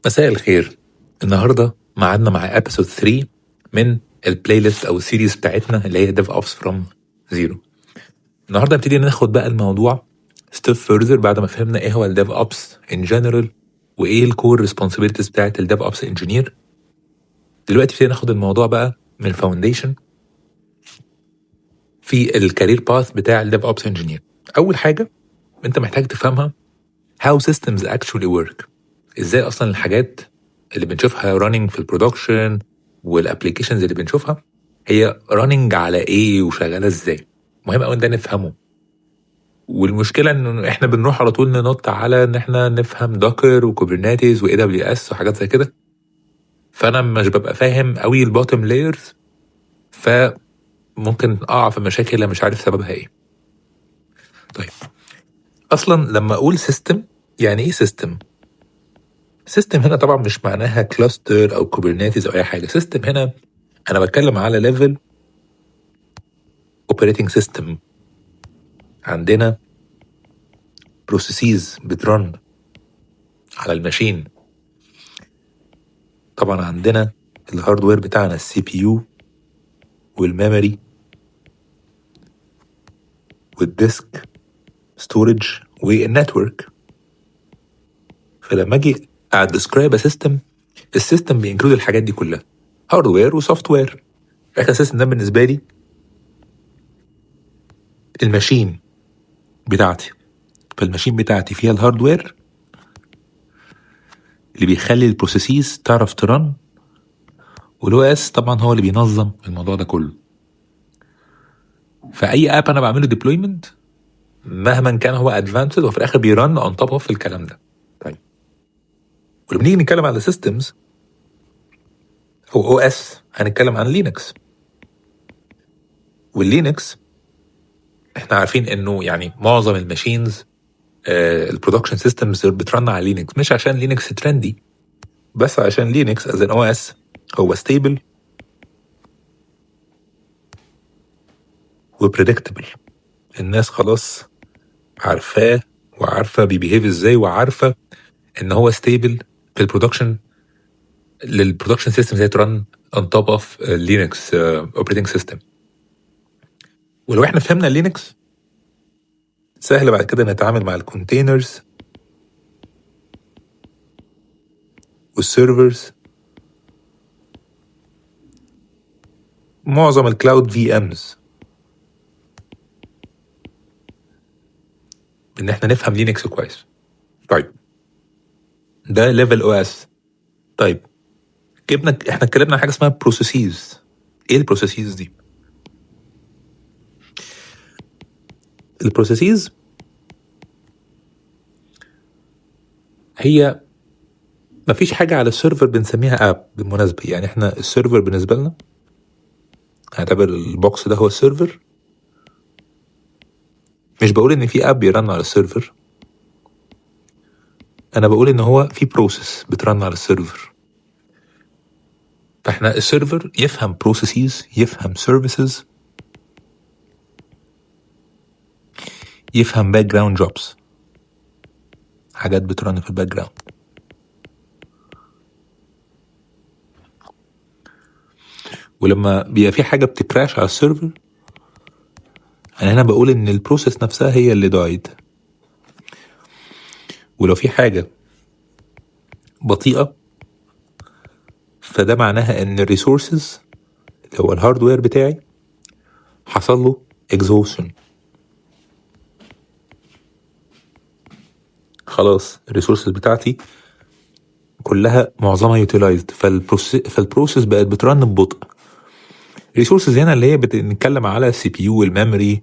مساء الخير. النهارده معادنا مع ابيسود 3 من البلاي ليست او السيريز بتاعتنا اللي هي ديف اوبس فروم زيرو. النهارده نبتدي ناخد بقى الموضوع ستيب فيرذر بعد ما فهمنا ايه هو الديف اوبس ان جنرال وايه الكور ريسبونسبيلتيز بتاعت الديف اوبس انجينير. دلوقتي نبتدي ناخد الموضوع بقى من الفاونديشن في الكارير باث بتاع الديف اوبس انجينير. اول حاجه انت محتاج تفهمها how systems actually work. ازاي اصلا الحاجات اللي بنشوفها running في البرودكشن والابليكيشنز اللي بنشوفها هي running على ايه وشغاله ازاي. مهم قوي ده نفهمه. والمشكله انه احنا بنروح على طول ننط على ان احنا نفهم دوكر وكوبرنيتيز واي دبليو اس وحاجات زي كده، فانا مش ببقى فاهم قوي البوتم لايرز، فممكن اقع في مشاكل مش عارف سببها ايه. طيب اصلا لما اقول سيستم يعني ايه سيستم؟ سيستم هنا طبعا مش معناها كلاستر او كوبرنيتيز او اي حاجه. سيستم هنا انا بتكلم على ليفل اوبريتنج سيستم. عندنا بروسيسز بترن على الماشين. طبعا عندنا الهاردوير بتاعنا السي بي يو والميموري والديسك ستورج والنتورك. فلما اجي ادسكرايب سيستم، السيستم بينكلود الحاجات دي كلها، هاردوير وسوفت وير. اخر سيستم ده بالنسبه لي الماشين بتاعتي. فالماشين بتاعتي فيها الهاردوير اللي بيخلي البروسيسز تعرف ترن، والاو اس طبعا هو اللي بينظم الموضوع ده كله. فاي اب انا بعمله ديبلويمنت مهما كان هو ادفانسد وفي الاخر بيرن اون توب اوف الكلام ده. طيب ولما نيجي نتكلم على سيستمز او او اس هنتكلم عن لينكس. واللينكس احنا عارفين انه يعني معظم الماشينز البرودكشن سيستمز بترن على لينكس، مش عشان لينكس ترندي، بس عشان لينكس از ان او اس هو ستيبل وبريدكتبل. الناس خلاص عارفاه وعارفه بيبيهيف ازاي وعارفه ان هو ستيبل في البرودكشن للبرودكشن سيستم زي ترن اون توب اوف لينكس اوبريتنج سيستم. ولو احنا فهمنا لينكس سهل بعد كده نتعامل مع الكونتينرز والسيرفرز، معظم الكلاود في امز، ان احنا نفهم لينكس كويس. طيب ده ليفل او اس. طيب احنا اتكلمنا عن حاجه اسمها بروسيسز. ايه البروسيسز دي؟ البروسيسز هي مفيش حاجه على السيرفر بنسميها اب بالمناسبه. يعني احنا السيرفر بالنسبه لنا هنعتبر البوكس ده هو السيرفر. مش بقول ان في اب بيرن على السيرفر، انا بقول ان هو في بروسيس بترن على السيرفر. فاحنا السيرفر يفهم بروسيسز، يفهم سيرفيسز، يفهم باك جراوند جوبز، حاجات بترن في الباك جراوند. ولما بيبقى في حاجه بتكراش على السيرفر انا هنا بقول ان البروسيس نفسها هي اللي دايد. ولو في حاجه بطيئه فده معناها ان الريسورسز اللي هو الهاردوير بتاعي حصل له اكزوشن. خلاص الريسورسز بتاعتي كلها معظمها يوتيلايزد، فالبروسيس بقت بترن ببطء. الريسورسز هنا اللي هي بنتكلم على السي بي يو والميموري،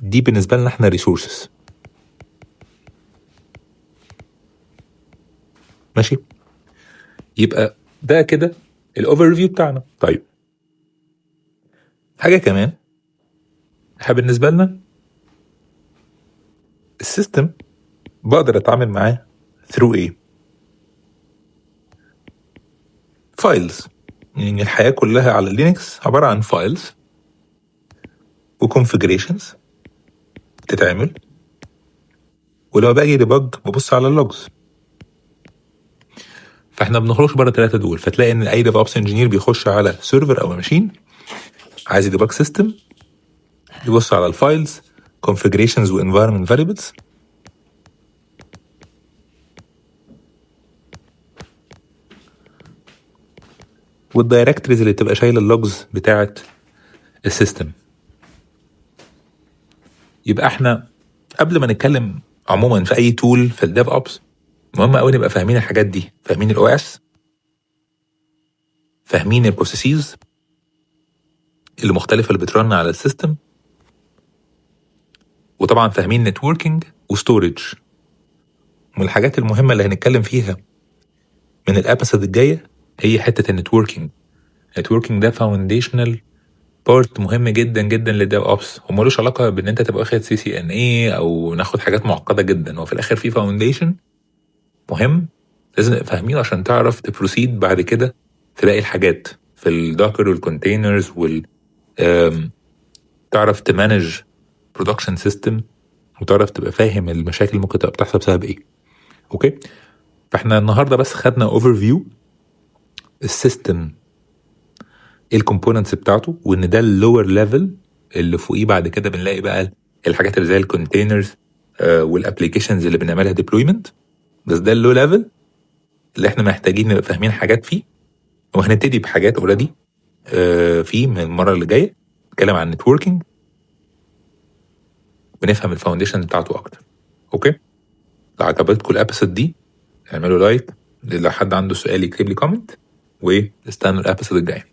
دي بالنسبه لنا احنا ريسورسز. ماشي، يبقى ده كده الاوفر فيو بتاعنا. طيب حاجه كمان احنا بالنسبه لنا السيستم بقدر اتعامل معاه through ايه؟ فايلز. يعني الحياه كلها على لينكس عباره عن فايلز وكونفيجريشنز تتعمل، ولو باجي ديبج ببص على اللوجز. فاحنا بنخرجش بره الثلاثه دول. فتلاقي ان اي ديف اوبس انجينير بيخش على سيرفر او ماشين عايز يديباج سيستم، يبص على الفايلز configurations و environment variables، والدايركتوريز اللي بتبقى شايله اللوجز بتاعه السيستم. يبقى احنا قبل ما نتكلم عموما في اي تول في الديف اوبس مهم قوي نبقى فاهمين الحاجات دي، فاهمين الاو اس، فاهمين البروسيسز اللي مختلفه اللي بترن على السيستم، وطبعا فاهمين نتوركينج وستورج. ومن الحاجات المهمه اللي هنتكلم فيها من الابيسود الجايه هي حته النتوركينج. النتوركينج ده فاونديشنال بارت مهم جدا جدا للديف اوبس، ومالوش علاقه بان انت تبقى واخد CCNA او ناخد حاجات معقده جدا. هو في الاخر في فاونديشن مهم لازم نبقى فاهمينه عشان تعرف تبروسيد بعد كده في باقي الحاجات في الدوكر والكونتينرز تعرف تمانج برودكشن سيستم، وتعرف تبقى فاهم المشاكل اللي ممكن تبقى بتحصل بسبب ايه. اوكي، فاحنا النهارده بس خدنا اوفر فيو السيستم، ايه الكومبوننتس بتاعته، وان ده اللور ليفل. اللي فوقيه بعد كده بنلاقي بقى الحاجات اللي زي الكونتينرز والابليكيشنز اللي بنعملها ديبلويمنت. بس ده اللو ليفل اللي احنا محتاجين نبقى فاهمين حاجات فيه، وهنبتدي بحاجات اوريدي فيه من المره اللي جايه نتكلم عن النتوركينج ونفهم الفاونديشن بتاعته اكتر. اوكي، لو عجبتكم الابيسود دي اعملوا لايك، لو حد عنده سؤال يكتب لي كومنت، واستنوا الابيسود الجاي.